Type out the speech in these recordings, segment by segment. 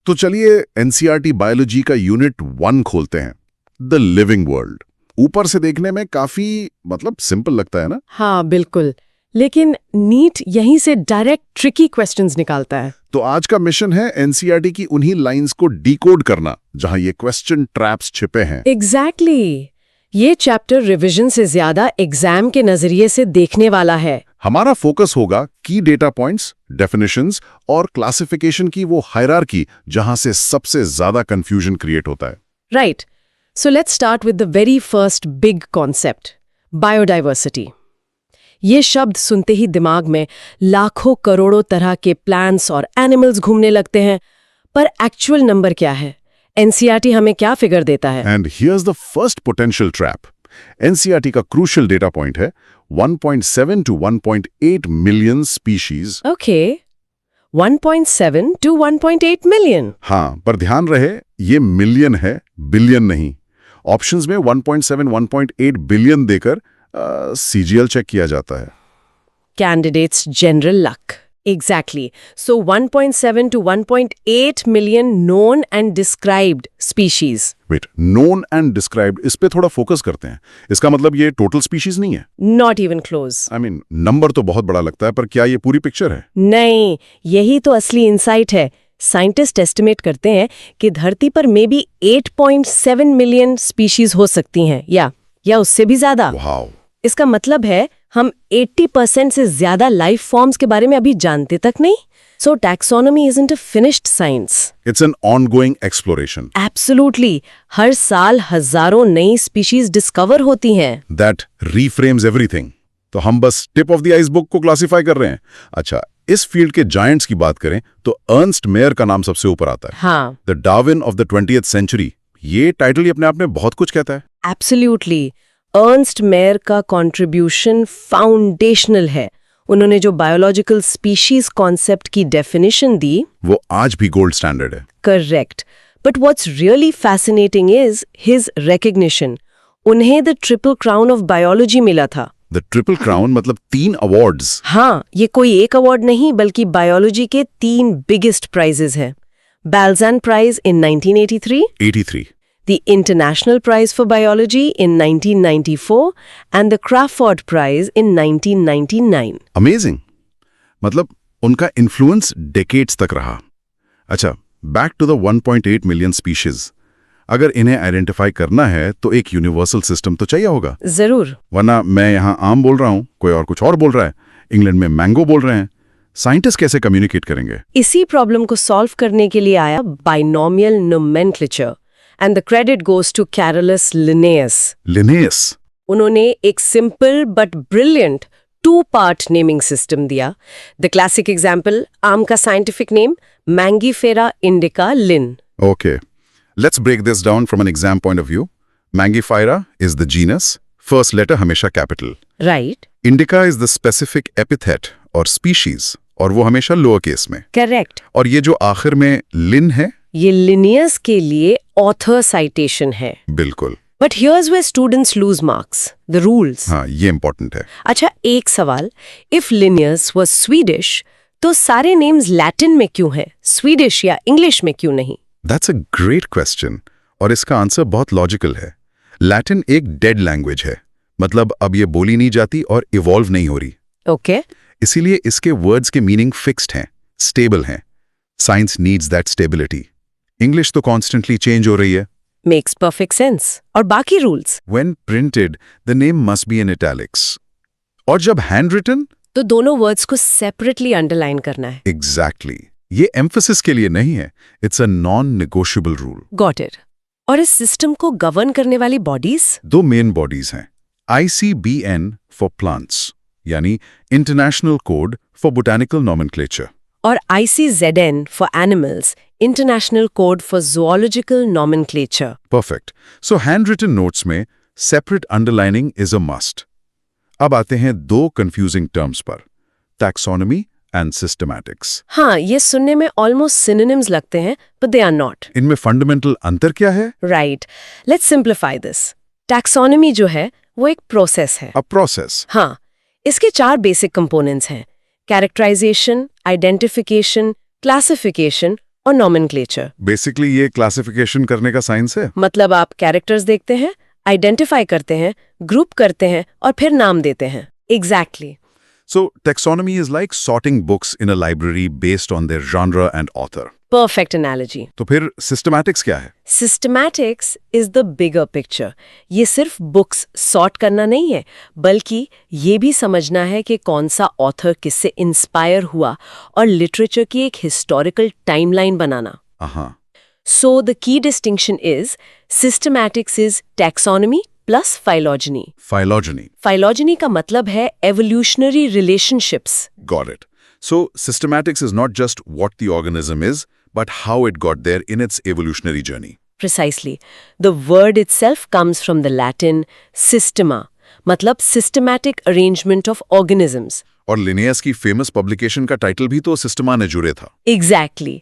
तो चलिए NCERT biology का यूनिट 1 खोलते हैं, द लिविंग वर्ल्ड। ऊपर से देखने में काफी सिंपल लगता है ना? हाँ बिल्कुल, लेकिन नीट यहीं से डायरेक्ट ट्रिकी क्वेश्चंस निकालता है। तो आज का मिशन है एनसीईआरटी की उन्हीं लाइंस को डिकोड करना जहां ये क्वेश्चन ट्रैप्स छिपे हैं। एग्जैक्टली ये चैप्टर रिवीजन से ज्यादा एग्जाम के नजरिए से देखने वाला है। हमारा फोकस होगा की डेटा पॉइंट्स, डेफिनेशंस और क्लासिफिकेशन की वो हायरार्की जहां से सबसे ज्यादा कंफ्यूजन क्रिएट होता है। Right, so let's start with the very first big concept, biodiversity. ये शब्द सुनते ही दिमाग में लाखों करोड़ों तरह के प्लांट्स और एनिमल्स घूमने लगते हैं, पर एक्चुअल नंबर क्या है? एनसीईआरटी हमें क्या फिगर देता है? And here's the first potential trap. NCERT का क्रूशियल डेटा पॉइंट है 1.7 to 1.8 million species. Okay, 1.7 to 1.8 million. हाँ, पर ध्यान रहे ये मिलियन है, बिलियन नहीं। ऑप्शंस में 1.7, 1.8 बिलियन देकर सीजीएल चेक किया जाता है। Candidates general luck. Exactly. So 1.7 to 1.8 million known and described species. Wait, known and described, इस पे थोड़ा फोकस करते हैं। इसका मतलब ये टोटल स्पीशीज नहीं है? Not even close. नंबर तो बहुत बड़ा लगता है, पर क्या ये पूरी पिक्चर है? नहीं, यही तो असली इंसाइट है। साइंटिस्ट एस्टिमेट करते हैं कि धरती पर मे बी 8.7 मिलियन स्पीशीज हो सकती हैं, या उससे भी ज्यादा। वाओ! इसका मतलब है हम 80% से ज्यादा लाइफ फॉर्म्स के बारे में अभी जानते तक नहीं। So taxonomy isn't a finished science, it's an ongoing exploration. Absolutely, हर साल हजारों नई स्पीशीज डिस्कवर होती हैं। That reframes everything. तो हम बस टिप ऑफ द आइसबर्ग को क्लासिफाई कर रहे हैं। अच्छा, इस फील्ड के जायंट्स की बात करें तो अर्नस्ट मेयर का नाम सबसे ऊपर आता है। हाँ, the Darwin of the 20th century. ये टाइटल ही अपने आप में बहुत कुछ कहता है। एब्सोल्युटली, अर्नस्ट मेयर का कंट्रीब्यूशन फाउंडेशनल है। उन्होंने जो बायोलॉजिकल स्पीशीज कॉन्सेप्ट की डेफिनेशन दी, वो आज भी गोल्ड स्टैंडर्ड है। Correct, but what's really fascinating is his recognition. उन्हें the triple crown of biology मिला था। द ट्रिपल क्राउन मतलब 3 अवार्ड्स। हाँ, ये कोई एक अवार्ड नहीं, बल्कि बायोलॉजी के 3 बिगेस्ट प्राइजेस हैं। बाल्ज़ान prize in 1983, the International Prize for Biology in 1994 and the Crawford Prize in 1999. Amazing, मतलब उनका इन्फ्लुएंस डेकेड्स तक रहा। अच्छा, back to the 1.8 million species. अगर इन्हें आइडेंटिफाई करना है तो एक यूनिवर्सल सिस्टम तो चाहिए होगा। जरूर, वरना मैं यहाँ आम बोल रहा हूँ, कोई और कुछ और बोल रहा है, इंग्लैंड में मैंगो बोल रहे हैं। साइंटिस्ट कैसे कम्युनिकेट करेंगे? इसी प्रॉब्लम को सॉल्व करने के लिए आया binomial nomenclature, and the credit goes to Carolus Linnaeus. Linnaeus? उन्होंने एक simple but brilliant 2-part naming system दिया। द क्लासिक एग्जाम्पल, आम का scientific name Mangifera indica Lin. Okay, let's break this down from an exam point of view. Mangifera is the genus, first letter हमेशा capital. Right. Indica is the specific epithet और species, और वो हमेशा lower case में। Correct. और ये जो आखिर में लिन है, ये लिनियस के लिए ऑथर साइटेशन है। बिल्कुल। But here's where students lose marks, the rules. हाँ, ये इंपॉर्टेंट है। अच्छा, एक सवाल, इफ लिनियस वाज स्वीडिश तो सारे नेम्स लैटिन में क्यों हैं, स्वीडिश या इंग्लिश में क्यों नहीं? दैट्स अ ग्रेट क्वेश्चन, और इसका आंसर बहुत लॉजिकल है। लैटिन एक डेड लैंग्वेज है, मतलब अब ये बोली नहीं जाती और इवॉल्व नहीं हो रही। ओके, इसीलिए इसके वर्ड्स के मीनिंग फिक्स्ड हैं, स्टेबल हैं। Science needs that stability. English तो कॉन्स्टेंटली चेंज हो रही है। Makes perfect sense. और बाकी rules? When printed, the name must be in italics. और जब हैंड रिटन, तो दोनों वर्ड्स को सेपरेटली अंडरलाइन करना है। एग्जैक्टली। ये एम्फेसिस के लिए नहीं है, it's a non negotiable rule. Got it. और इस सिस्टम को गवर्न करने वाली बॉडीज? 2 मेन बॉडीज हैं। ICBN फॉर प्लांट्स, यानी international code for botanical nomenclature, और ICZN for animals, international code for zoological nomenclature. Perfect. So hand written notes में separate underlining is a must. अब आते हैं 2 कंफ्यूजिंग टर्म्स पर, taxonomy and systematics. हाँ, ये सुनने में ऑलमोस्ट सिनोनिम्स लगते हैं, बट दे आर नॉट। इनमें फंडामेंटल अंतर क्या है? Right, let's simplify this. Taxonomy जो है वो एक प्रोसेस है। A process. हाँ, इसके 4 बेसिक कंपोनेंट्स हैं, कैरेक्टराइजेशन, आइडेंटिफिकेशन, क्लासिफिकेशन और nomenclature। बेसिकली ये क्लासिफिकेशन करने का साइंस है। मतलब आप कैरेक्टर्स देखते हैं, आइडेंटिफाई करते हैं, ग्रुप करते हैं और फिर नाम देते हैं। Exactly. So taxonomy is like sorting books in a library based on their genre and author. Perfect analogy. तो फिर सिस्टमैटिक्स क्या है? Systematics is the bigger picture. ये सिर्फ बुक्स सॉर्ट करना नहीं है, बल्कि ये भी समझना है कि कौन सा ऑथर किससे इंस्पायर हुआ और लिटरेचर की एक हिस्टोरिकल टाइमलाइन बनाना। हाँ। So the key distinction is systematics is taxonomy plus phylogeny. Phylogeny. Phylogeny का मतलब है evolutionary relationships. Got it. So systematics is not just what the organism is, but how it got there in its evolutionary journey. Precisely. The word itself comes from the Latin systema, मतलब systematic arrangement of organisms. और Linnaeus की famous publication का title भी तो Systema ने जुड़े था। Exactly.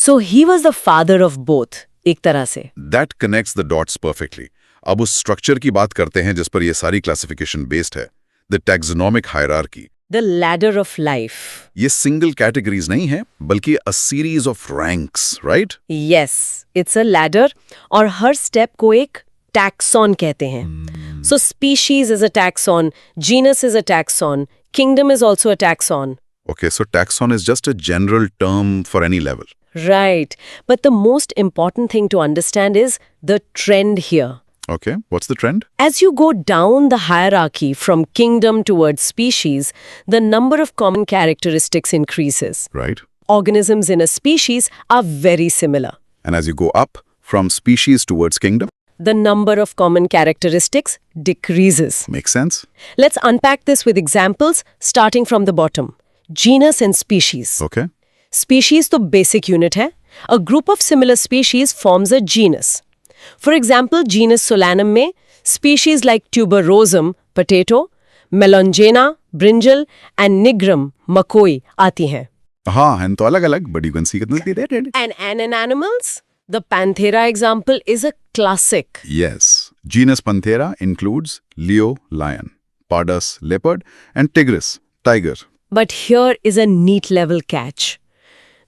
So he was the father of both, एक तरह से। That connects the dots perfectly. अब उस स्ट्रक्चर की बात करते हैं जिस पर ये सारी क्लासिफिकेशन बेस्ड है, the taxonomic hierarchy. The ladder of life. ये सिंगल कैटेगरीज नहीं है, बल्कि a series of ranks, right? Yes, it's a ladder और हर स्टेप को एक टैक्सॉन कहते हैं। So species is a taxon, genus is a taxon, kingdom is also a taxon. Okay, so taxon is just a general term for any level. Right. But the most important thing to understand is the trend here. Okay, what's the trend? As you go down the hierarchy from kingdom towards species, the number of common characteristics increases. Right. Organisms in a species are very similar. And as you go up from species towards kingdom, The number of common characteristics decreases. makes sense? Let's unpack this with examples starting from the bottom. Genus and species. Okay. Species तो basic unit है. A group of similar species forms a genus. For example, genus Solanum में species like tuberosum, potato, melongena, brinjal, and nigrum, मकोई आती हैं. हाँ, हैं तो अलग-अलग, but you can see it. And in animals, the Panthera example is a classic. Yes. Genus Panthera includes Leo, lion, Pardus, leopard, and Tigris, tiger. But here is a neat level catch.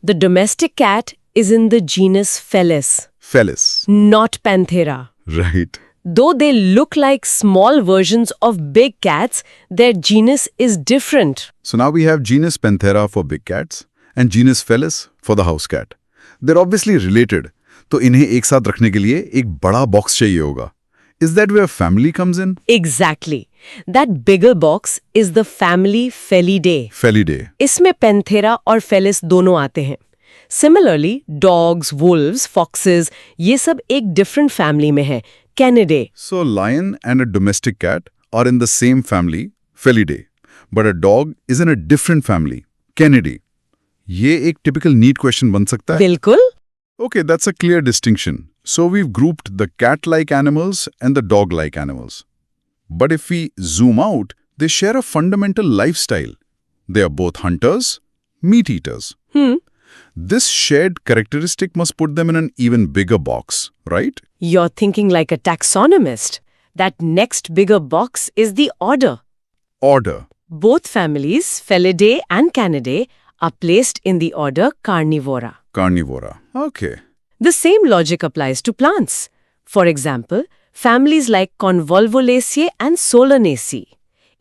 The domestic cat is in the genus Felis, Felis. not Panthera. Right. Though they look like small versions of big cats, their genus is different. So now we have genus Panthera for big cats and genus Felis for the house cat. They're obviously related. तो इन्हें एक साथ रखने के लिए एक बड़ा box चाहिए होगा. Is that where family comes in? Exactly. That bigger box is the family Felidae. Felidae. इसमें Panthera और Felis दोनों आते हैं. Similarly, dogs, wolves, foxes, ये सब एक different family में है, Canidae. So lion and a domestic cat are in the same family, Felidae. But a dog is in a different family, Canidae. ये एक typical neat question बन सकता है. बिल्कुल. Okay, that's a clear distinction. So we've grouped the cat-like animals and the dog-like animals. But if we zoom out, they share a fundamental lifestyle. They are both hunters, meat eaters. This shared characteristic must put them in an even bigger box, right? You're thinking like a taxonomist. That next bigger box is the order. Order. Both families, Felidae and Canidae, are placed in the order Carnivora. Carnivora. Okay. The same logic applies to plants. For example, families like Convolvulaceae and Solanaceae.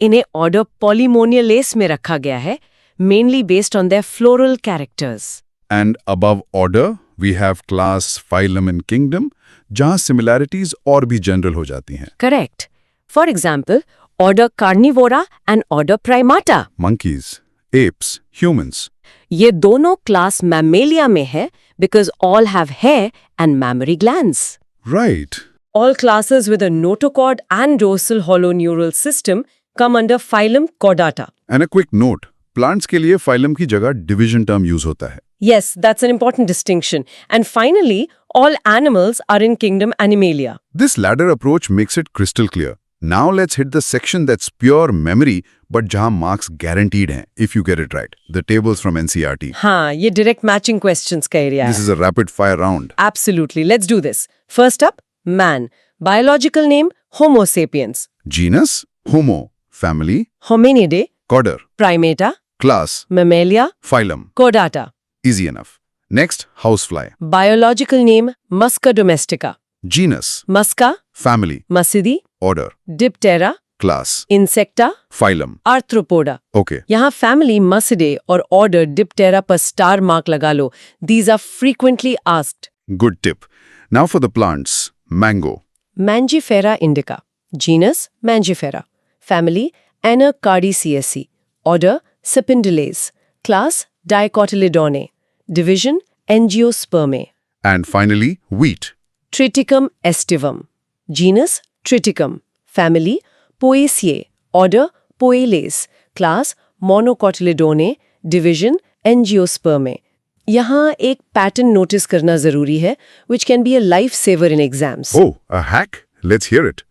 इन्हें order Polymoniales में रखा गया है, mainly based on their floral characters. And above order, we have class, phylum and kingdom, जहाँ similarities और भी general हो जाती हैं. Correct. For example, order Carnivora and order Primata. Monkeys, apes, humans. ये दोनों class Mammalia में है because all have hair and mammary glands. Right. All classes with a notochord and dorsal hollow neural system come under phylum Chordata. And a quick note, plants के लिए phylum की जगह division term use होता है. Yes, that's an important distinction. And finally, all animals are in kingdom Animalia. This ladder approach makes it crystal clear. Now let's hit the section that's pure memory, but जहाँ marks guaranteed हैं, if you get it right. The tables from NCERT. हाँ, ये direct matching questions का area This है. is a rapid fire round. Absolutely. Let's do this. First up, man. Biological name, Homo sapiens. Genus, Homo. Family, Hominidae, Chorder. Primata, Class, Mammalia, Phylum. Chordata. Easy enough. Next, housefly. Biological name Musca domestica. Genus, Musca, family, Masidae, order, Diptera, class, Insecta, phylum. Arthropoda. Okay. यहाँ family मसिडे और order Diptera पर star mark लगा लो. These are frequently asked. Good tip. Now for the plants. Mango. Mangifera indica. Genus Mangifera. Family Anacardiaceae. Order Cipindales. Class Dicotyledone. Division Angiospermae. And finally, wheat. Triticum aestivum. Genus Triticum. Family Poaceae. Order Poales. Class Monocotyledone. Division Angiospermae. यहाँ एक pattern notice करना जरूरी है, which can be a lifesaver in exams. Oh, a hack? Let's hear it.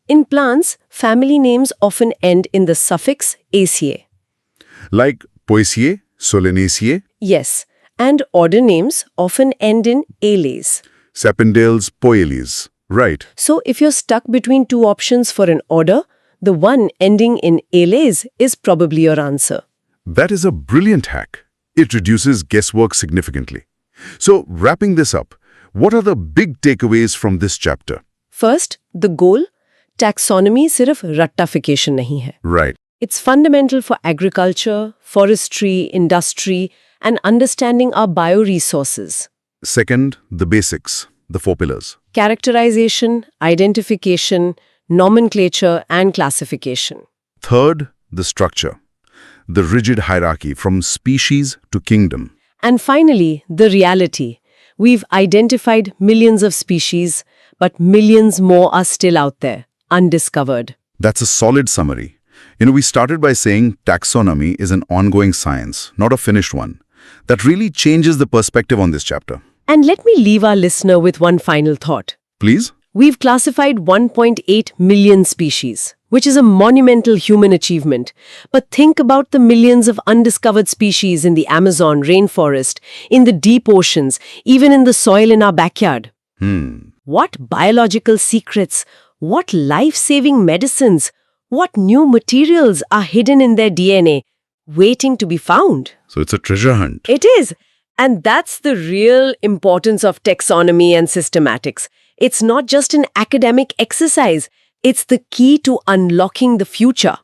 In plants, family names often end in the suffix aceae. Like Poaceae, Solanaceae, Yes, and order names often end in ales. Sapindales, Poales. Right. So if you're stuck between two options for an order, the one ending in ales is probably your answer. That is a brilliant hack. It reduces guesswork significantly. So, wrapping this up, what are the big takeaways from this chapter? First, the goal, taxonomy सिर्फ रट्टाफिकेशन नहीं है. Right. It's fundamental for agriculture, forestry, industry, and understanding our bioresources. Second, the basics, the 4 pillars. Characterization, identification, nomenclature, and classification. Third, the structure, the rigid hierarchy from species to kingdom. And finally, the reality. We've identified millions of species, but millions more are still out there, undiscovered. That's a solid summary. We started by saying taxonomy is an ongoing science, not a finished one. That really changes the perspective on this chapter. And let me leave our listener with one final thought. Please? We've classified 1.8 million species, which is a monumental human achievement. But think about the millions of undiscovered species in the Amazon rainforest, in the deep oceans, even in the soil in our backyard. What biological secrets, what life-saving medicines, what new materials are hidden in their DNA, waiting to be found? So it's a treasure hunt. It is. And that's the real importance of taxonomy and systematics. It's not just an academic exercise. It's the key to unlocking the future.